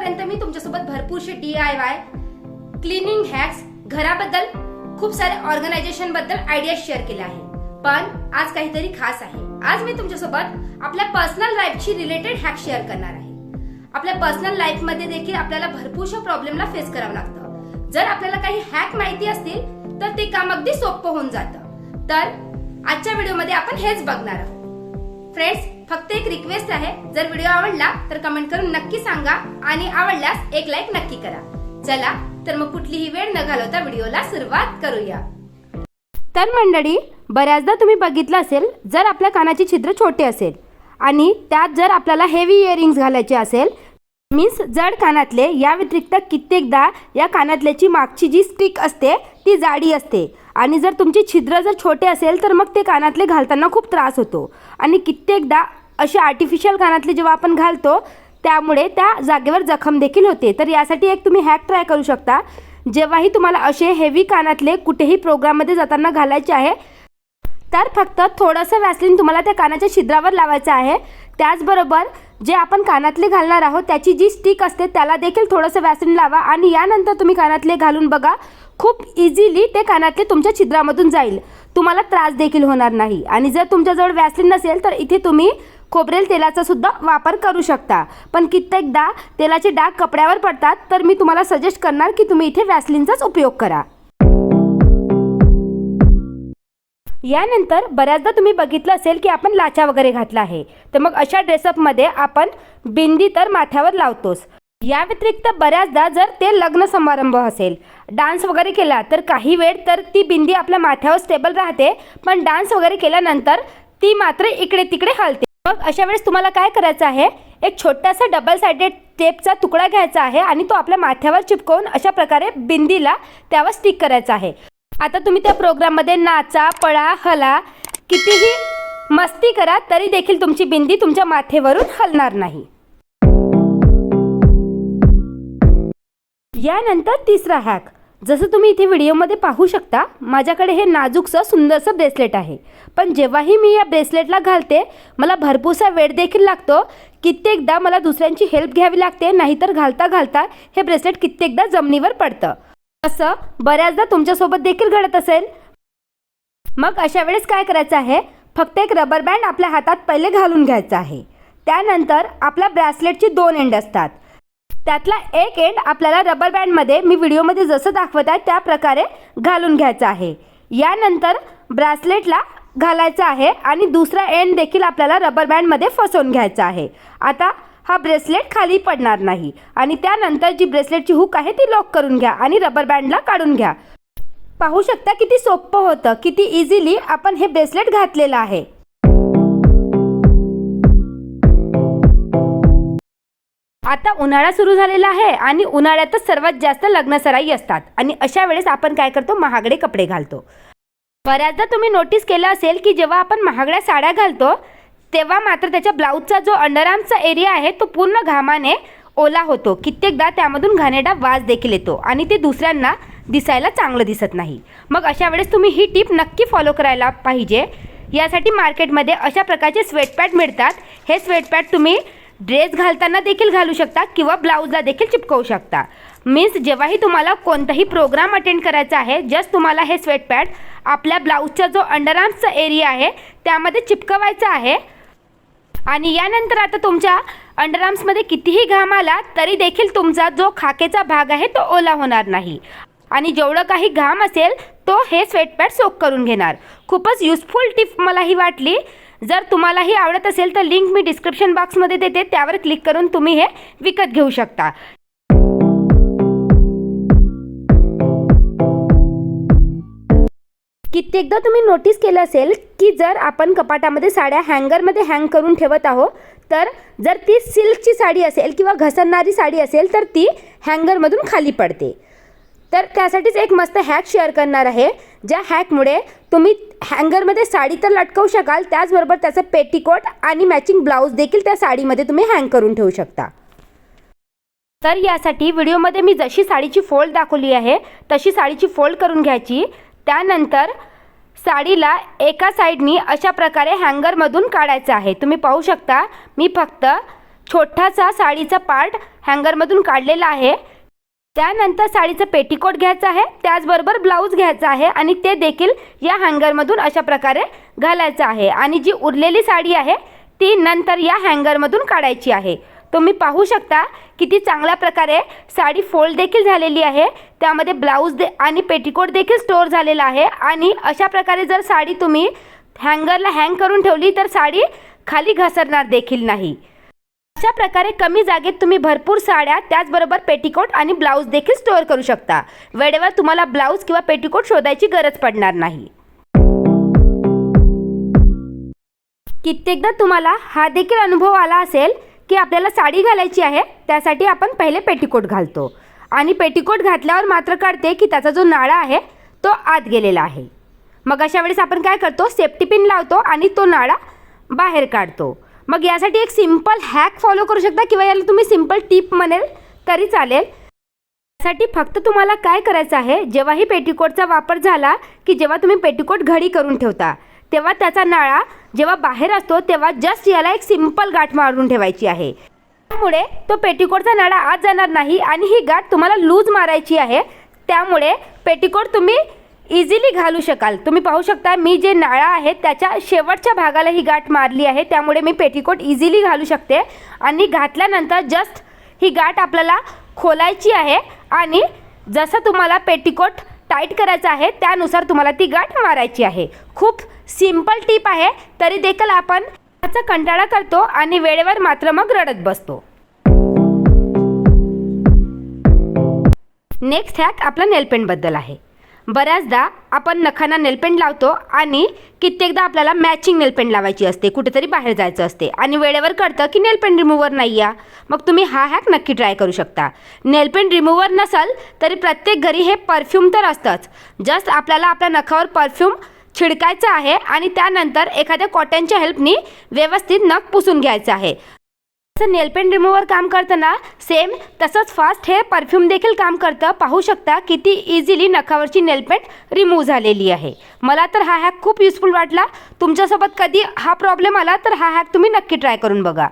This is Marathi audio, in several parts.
आतापर्यंत मी तुमच्यासोबत भरपूरशे DIY क्लिनिंग हॅक्स, घराबद्दल खूप सारे ऑर्गनायझेशन बद्दल आयडिया शेअर केल्या आहे. पण आज काहीतरी खास आहे. आज मी तुमच्यासोबत आपल्या पर्सनल लाईफशी रिलेटेड हॅक शेअर करणार आहे. आपल्या पर्सनल लाईफ मध्ये देखील आपल्याला भरपूरशा प्रॉब्लेमला फेस करावं लागतं. जर आपल्याला काही हॅक माहिती असतील तर ते काम अगदी सोपं होऊन जातं. तर आजच्या व्हिडिओमध्ये आपण हेच बघणार आहोत. फ्रेंड्स, फक्त एक रिक्वेस्ट आहे, जर व्हिडिओ आवडला तर कमेंट करून नक्की सांगा आणि आवडल्यास एक लाईक नक्की करा. चला तर मग कुठलीही वेळ न घालवता व्हिडिओला सुरुवात करूया. तर मंडळी, बऱ्याचदा तुम्ही बघितलं असेल, जर आपल्या कानाची छिद्र छोटे असेल आणि त्यात जर आपल्याला हेवी इयरिंग्स घालायचे असेल, मीन्स जड कानातले, या व्यतिरिक्त कित्येकदा या कानातल्याची मागची जी स्टिक असते ती जाडी असते आणि जर तुमची छिद्र जर छोटे असेल तर मग ते कानातले घालताना खूप त्रास होतो. आणि कित्येकदा असे आर्टिफिशियल कानातले जेव्हा आपण घालतो त्यामुळे त्या जागेवर जखम देखील होते. तर यासाठी एक तुम्ही हॅक ट्राय करू शकता. जेव्हाही तुम्हाला असे हेवी कानातले कुठेही प्रोग्राममध्ये जाताना घालायचे आहे तर फक्त थोडंसं वॅसलीन तुम्हाला त्या कानाच्या छिद्रावर लावायचं आहे. त्याचबरोबर जे आपण कानातले घालणार आहोत त्याची जी स्टिक असते त्याला देखील थोडंसं वॅसलीन लावा आणि यानंतर तुम्ही कानातले घालून बघा. खूप इझिली ते कानातले तुमच्या छिद्रामधून जाईल. तुम्हाला त्रास देखील होणार नाही. आणि जर तुमच्याजवळ वॅसलीन नसेल तर इथे तुम्ही खोबरेल तेलाचा सुद्धा वापर करू शकता. पण कित्येकदा तेलाचे डाग कपड्यावर पडतात, तर मी तुम्हाला सजेस्ट करणार की तुम्ही इथे वॅसलीनचाच उपयोग करा. यानंतर बऱ्याचदा तुम्ही बघितलं असेल की आपण लाचा वगैरे घातला आहे, तर मग अशा ड्रेसअपमध्ये आपण बिंदी तर माथ्यावर लावतोच. या व्यतिरिक्त बऱ्याचदा जर ते लग्न समारंभ असेल, डान्स वगैरे केला तर काही वेळ तर ती बिंदी आपल्या माथ्यावर स्टेबल राहते, पण डान्स वगैरे केल्यानंतर ती मात्र इकडे तिकडे हलते. मग अशा वेळेस तुम्हाला काय करायचं आहे, एक छोटासा डबल साइडेड टेपचा तुकडा घ्यायचा आहे आणि तो आपल्या माथ्यावर चिपकवून अशा प्रकारे बिंदीला त्यावर स्टिक करायचा आहे. आता तुम्ही त्या प्रोग्राममध्ये नाचा, पळा, हला, कितीही मस्ती करा तरी देखील तुमची बिंदी तुमच्या माथेवरून हलणार नाही. यानंतर तिसरा हॅक, जसं तुम्ही इथे व्हिडिओमध्ये पाहू शकता, माझ्याकडे हे नाजूकसं सुंदरसं ब्रेसलेट आहे. पण जेव्हाही मी या ब्रेसलेटला घालते मला भरपूरसा वेळ देखील लागतो. कित्येकदा मला दुसऱ्यांची हेल्प घ्यावी लागते, नाहीतर घालता घालता हे ब्रेसलेट कित्येकदा जमिनीवर पडतं. असं बऱ्याचदा तुमच्यासोबत देखील घडत असेल. मग अशा वेळेस काय करायचं आहे, फक्त एक रबर बँड आपल्या हातात पहिले घालून घ्यायचा आहे. त्यानंतर आपल्या ब्रेसलेटची 2 एंड असतात, त्यातला एक एंड आपल्याला रबर बँडमध्ये मी व्हिडिओमध्ये जसं दाखवत आहे त्या प्रकारे घालून घ्यायचा आहे. यानंतर ब्रेसलेटला घालायचा आहे आणि दुसरा एंड देखील आपल्याला रबर बँडमध्ये फसवून घ्यायचा आहे. आता हा ब्रेसलेट खाली पडणार नाही आणि त्यानंतर जी ब्रेसलेटची हुक आहे ती लॉक करून घ्या आणि रबर बँडला काढून घ्या. पाहू शकता किती सोपं होतं, किती इझिली आपण हे ब्रेसलेट घातलेलं आहे. आता उन्हाळा सुरू झालेला आहे आणि उन्हाळ्यातच सर्वात जास्त लग्नसराई असतात आणि अशा वेळेस आपण काय करतो, महागडे कपडे घालतो. बऱ्याचदा तुम्ही नोटीस केलं असेल की जेव्हा आपण महागड्या साड्या घालतो तेव्हा मात्र त्याच्या ब्लाऊजचा जो अंडरआर्मचा एरिया आहे तो पूर्ण घामाने ओला होतो. कित्येकदा त्यामधून घाणेरडा वास देखील येतो आणि ते दुसऱ्यांना दिसायला चांगलं दिसत नाही. मग अशा वेळेस तुम्ही ही टिप नक्की फॉलो करायला पाहिजे. यासाठी मार्केटमध्ये अशा प्रकारचे स्वेटपॅड मिळतात. हे स्वेटपॅड तुम्ही ड्रेस घालताना देखील घालू शकता किंवा ब्लाऊजला देखील चिपकवू शकता. मीन्स जेव्हाही तुम्हाला कोणताही प्रोग्राम अटेंड करायचा आहे, जस्ट तुम्हाला हे स्वेटपॅड आपल्या ब्लाऊजचा जो अंडरआर्मचा एरिया आहे त्यामध्ये चिपकवायचा आहे. आणि यानंतर आता तुमच्या अंडरआर्म्समध्ये कितीही घाम आला तरी देखील तुमचा जो खाकेचा भाग आहे तो ओला होणार नाही आणि जेवढं काही घाम असेल तो हे स्वेटपॅड सोक करून घेणार. खूपच युजफुल टिप मला ही वाटली. जर तुम्हालाही आवडत असेल तर लिंक मी डिस्क्रिप्शन बॉक्समध्ये देते, त्यावर क्लिक करून तुम्ही हे विकत घेऊ शकता. कित्येकदा तुम्ही नोटीस केलं असेल की जर आपण कपाटामध्ये साड्या हँगरमध्ये हँग करून ठेवत आहोत तर जर ती सिल्कची साडी असेल किंवा घसरणारी साडी असेल तर ती हँगरमधून खाली पडते. तर त्यासाठीच एक मस्त हॅक शेअर करणार आहे, ज्या हॅकमुळे तुम्ही हँगरमध्ये साडी तर लटकवू शकाल, त्याचबरोबर त्याचं पेटीकोट आणि मॅचिंग ब्लाऊज देखील त्या साडीमध्ये तुम्ही हँग करून ठेवू शकता. तर यासाठी व्हिडिओमध्ये मी जशी साडीची फोल्ड दाखवली आहे तशी साडीची फोल्ड करून घ्यायची. त्यानंतर साडीला एका साईडनी अशा प्रकारे हँगरमधून काढायचं आहे. तुम्ही पाहू शकता मी फक्त छोटासा साडीचा पार्ट हँगरमधून काढलेला आहे. त्यानंतर साडीचं पेटीकोट घ्यायचं आहे, त्याचबरोबर ब्लाऊज घ्यायचा आहे आणि ते देखील या हँगरमधून अशा प्रकारे घालायचं आहे. आणि जी उरलेली साडी आहे ती नंतर या हँगरमधून काढायची आहे. तुम्ही पाहू शकता किती चांगल्या प्रकारे साडी फोल्ड देखील झालेली आहे. त्यामध्ये ब्लाऊज आणि पेटीकोट देखील स्टोअर झालेला आहे. आणि अशा प्रकारे जर साडी तुम्ही हँगरला हँग करून ठेवली तर साडी खाली घसरणार देखील नाही. अशा प्रकारे कमी जागेत तुम्ही भरपूर साड्या त्याचबरोबर पेटीकोट आणि ब्लाऊज देखील स्टोअर करू शकता. वेळेवर तुम्हाला ब्लाऊज किंवा पेटीकोट शोधायची गरज पडणार नाही. कित्येकदा तुम्हाला हा देखील अनुभव आला असेल की आपल्याला साडी घालायची आहे, त्यासाठी आपण पहिले पेटीकोट घालतो आणि पेटीकोट घातल्यावर मात्र कळते की त्याचा जो नाळा आहे तो आत गेलेला आहे. मग अशा वेळेस आपण काय करतो, सेफ्टी पिन लावतो आणि तो नाळा बाहेर काढतो. मग यासाठी एक सिंपल हॅक फॉलो करू शकता किंवा याला तुम्ही सिंपल टिप म्हणेल तरी चालेल. यासाठी फक्त तुम्हाला काय करायचं आहे, जेव्हाही पेटीकोटचा वापर झाला की जेव्हा तुम्ही पेटीकोट घडी करून ठेवता तेव्हा त्याचा नाळा जेव्हा बाहेर असतो तेव्हा जस्ट याला एक सिंपल गाठ मारून ठेवायची आहे. त्यामुळे तो पेटीकोटचा नाळा आत जाणार नाही आणि ही गाठ तुम्हाला लूज मारायची आहे. त्यामुळे पेटीकोट तुम्ही इझिली घालू शकाल. तुम्ही पाहू शकता मी जे नाळा आहे त्याच्या शेवटच्या भागाला ही गाठ मारली आहे, त्यामुळे मी पेटीकोट इझिली घालू शकते. आणि घातल्यानंतर जस्ट ही गाठ आपल्याला खोलायची आहे आणि जसं तुम्हाला पेटीकोट टाईट करायचं आहे त्यानुसार तुम्हाला ती गाठ मारायची आहे. खूप सिंपल टिप आहे, तरी देखील आपण त्याचा कंटाळा करतो आणि वेळेवर मात्र मग रडत बसतो. नेक्स्ट हॅक आपला नेलपेंटबद्दल आहे. बऱ्याचदा आपण नखांना नेलपेंट लावतो आणि कित्येकदा आपल्याला मॅचिंग नेलपेंट लावायची असते, कुठेतरी बाहेर जायचं असते आणि वेळेवर कळतं की नेलपेंट रिमूव्हर नाही आहे. मग तुम्ही हा हॅक नक्की ट्राय करू शकता. नेलपेंट रिमूव्हर नसेल तरी प्रत्येक घरी हे परफ्यूम तर असतंच. जस्ट आपल्याला आपल्या नखावर परफ्यूम छिडकायचं आहे आणि त्यानंतर एखाद्या कॉटनच्या हेल्पनी व्यवस्थित नख पुसून घ्यायचं आहे. नेलपेंट रिमूव्हर काम करताना सेम तसंच फास्ट हे परफ्यूम देखील काम करतं. पाहू शकता किती इझिली नखावरची नेलपेंट रिमूव्ह झालेली आहे. मला तर हा हॅक खूप युजफुल वाटला. तुमच्यासोबत कधी हा प्रॉब्लेम आला तर हा हॅक तुम्ही नक्की ट्राय करून बघा.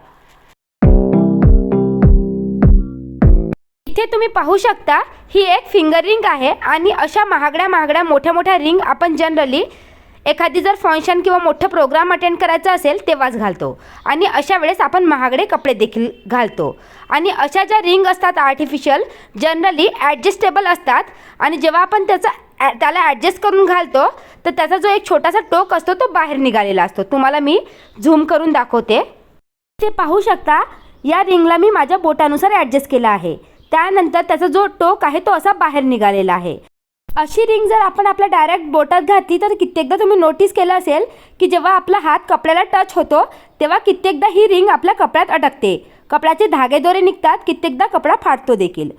इथे तुम्ही पाहू शकता ही एक फिंगर रिंग आहे आणि अशा महागड्या मोठ्या रिंग आपण जनरली एखादी जर फंक्शन किंवा मोठं प्रोग्राम अटेंड करायचा असेल तेव्हाच घालतो. आणि अशा वेळेस आपण महागडे कपडे देखील घालतो. आणि अशा ज्या रिंग असतात आर्टिफिशियल जनरली ॲडजस्टेबल असतात आणि जेव्हा आपण त्याला ॲडजस्ट करून घालतो तर त्याचा जो एक छोटासा टोक असतो तो बाहेर निघालेला असतो. तुम्हाला मी झूम करून दाखवते. ते पाहू शकता या रिंगला मी माझ्या बोटानुसार ॲडजस्ट केला आहे. त्यानंतर त्याचा जो टोक आहे तो असा बाहेर निघालेला आहे. अशी रिंग जर आपण आपल्या डायरेक्ट बोटात घातली तर कित्येकदा तुम्ही नोटीस केलं असेल की जेव्हा आपला हात कपड्याला टच होतो तेव्हा कित्येकदा ही रिंग आपल्या कपड्यात अटकते. कपड्याचे धागेदोरे निघतात, कित्येकदा कपडा फाटतो देखील.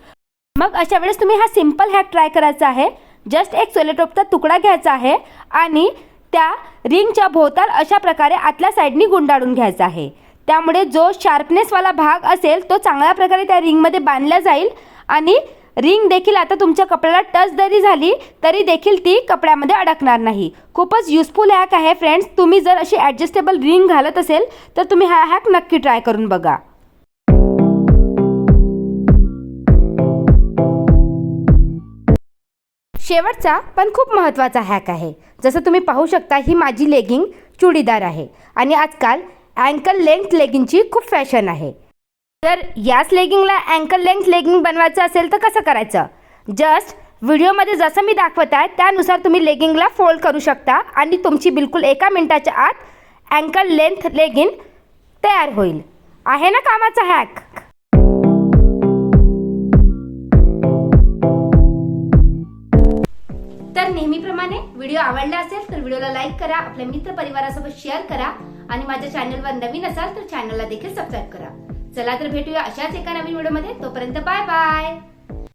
मग अशा वेळेस तुम्ही हा सिंपल हॅक ट्राय करायचा आहे. जस्ट एक सेलोटेपचा तुकडा घ्यायचा आहे आणि त्या रिंगच्या भोवताल अशा प्रकारे आतल्या साईडनी गुंडाळून घ्यायचा आहे. त्यामुळे जो शार्पनेसवाला भाग असेल तो चांगल्या प्रकारे त्या रिंगमध्ये बांधला जाईल आणि रिंग देखील आता तुमच्या कपड्याला टच जरी झाली तरी देखील ती कपड्यामध्ये अडकणार नाही. खूपच युजफुल हॅक आहे फ्रेंड्स. तुम्ही जर अशी ॲडजस्टेबल रिंग घालत असेल तर तुम्ही हा हॅक नक्की ट्राय करून बघा. शेवटचा पण खूप महत्त्वाचा हॅक आहे. जसं तुम्ही पाहू शकता ही माझी लेगिंग चुडीदार आहे आणि आजकाल अँकल लेंथ लेगिंगची खूप फॅशन आहे. जर याच लेगिंगला अँकल लेंथ लेगिंग बनवायचं असेल तर कसं करायचं, जस्ट व्हिडिओमध्ये जसं मी दाखवत आहे त्यानुसार तुम्ही लेगिंगला फोल्ड करू शकता आणि तुमची बिलकुल 1 मिनिटाच्या आत अँकल लेंथ लेगिंग तयार होईल. आहे ना कामाचा हॅक. तर नेहमीप्रमाणे व्हिडिओ आवडला असेल तर व्हिडिओला लाईक करा, आपल्या मित्र परिवारासोबत शेअर करा आणि माझ्या चॅनलवर नवीन असाल तर चॅनलला देखील सबस्क्राईब करा. चला तर भेटूया अशाच एका नवीन व्हिडिओमध्ये. तोपर्यंत बाय बाय.